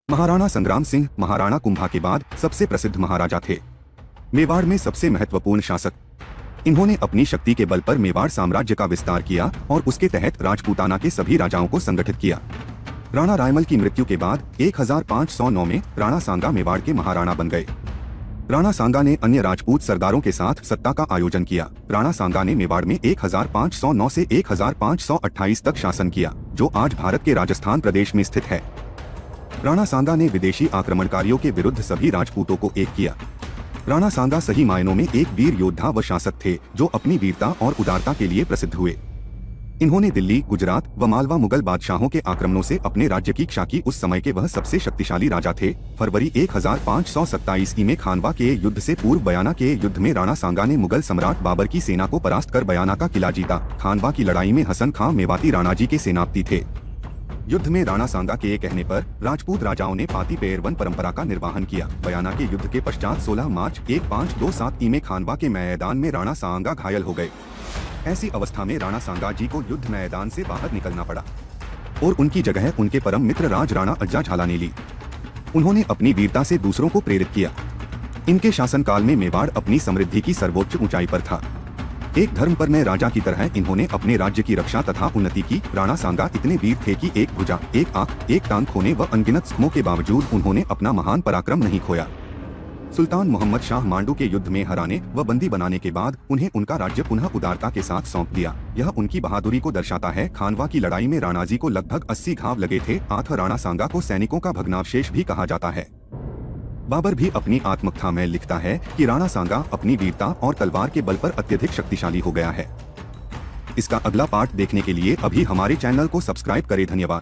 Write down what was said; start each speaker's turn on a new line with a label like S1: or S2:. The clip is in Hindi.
S1: महाराणा संग्राम सिंह महाराणा कुंभा के बाद सबसे प्रसिद्ध महाराजा थे। मेवाड़ में सबसे महत्वपूर्ण शासक। इन्होंने अपनी शक्ति के बल पर मेवाड़ साम्राज्य का विस्तार किया और उसके तहत राजपूताना के सभी राजाओं को संगठित किया। राणा रायमल की मृत्यु के बाद 1509 में राणा सांगा मेवाड़ के महाराणा बन गए। राणा सांगा ने अन्य राजपूत सरदारों के साथ सत्ता का आयोजन किया। राणा सांगा ने मेवाड़ में 1509 से 1528 तक शासन किया, जो आज भारत के राजस्थान प्रदेश में स्थित है। राणा सांगा ने विदेशी आक्रमणकारियों के विरुद्ध सभी राजपूतों को एक किया। राणा सांगा सही मायनों में एक वीर योद्धा व शासक थे, जो अपनी वीरता और उदारता के लिए प्रसिद्ध हुए। इन्होंने दिल्ली, गुजरात व मालवा मुगल बादशाहों के आक्रमणों से अपने राज्य की रक्षा की। उस समय के वह सबसे शक्तिशाली राजा थे। फरवरी 1527 ईस्वी में खानवा के युद्ध से पूर्व बयाना के युद्ध में राणा सांगा ने मुगल सम्राट बाबर की सेना को परास्त कर बयाना का किला जीता। खानवा की लड़ाई में हसन खां मेवाती राणाजी के सेनापति थे। युद्ध में राणा सांगा के कहने पर राजपूत राजाओं ने पाती पेरवन परंपरा का निर्वहन किया। बयाना के युद्ध के पश्चात 16 मार्च 1527 में खानवा के मैदान में राणा सांगा घायल हो गए। ऐसी अवस्था में राणा सांगा जी को युद्ध मैदान से बाहर निकलना पड़ा और उनकी जगह उनके परम मित्र राज राणा अज्जा झाला ने ली। उन्होंने अपनी वीरता से दूसरों को प्रेरित किया। इनके शासनकाल में मेवाड़ अपनी समृद्धि की सर्वोच्च ऊंचाई पर था। एक धर्मपरायण राजा की तरह इन्होंने अपने राज्य की रक्षा तथा उन्नति की। राणा सांगा इतने वीर थे कि एक भुजा, एक आंख, एक टांग खोने व अनगिनत जख्मों के बावजूद उन्होंने अपना महान पराक्रम नहीं खोया। सुल्तान मोहम्मद शाह मांडू के युद्ध में हराने व बंदी बनाने के बाद उन्हें उनका राज्य पुनः उदारता के साथ सौंप दिया। यह उनकी बहादुरी को दर्शाता है। खानवा की लड़ाई में राणाजी को लगभग 80 घाव लगे थे। राणा सांगा को सैनिकों का भग्नावशेष भी कहा जाता है। बाबर भी अपनी आत्मकथा में लिखता है कि राणा सांगा अपनी वीरता और तलवार के बल पर अत्यधिक शक्तिशाली हो गया है। इसका अगला पार्ट देखने के लिए अभी हमारे चैनल को सब्सक्राइब करें। धन्यवाद।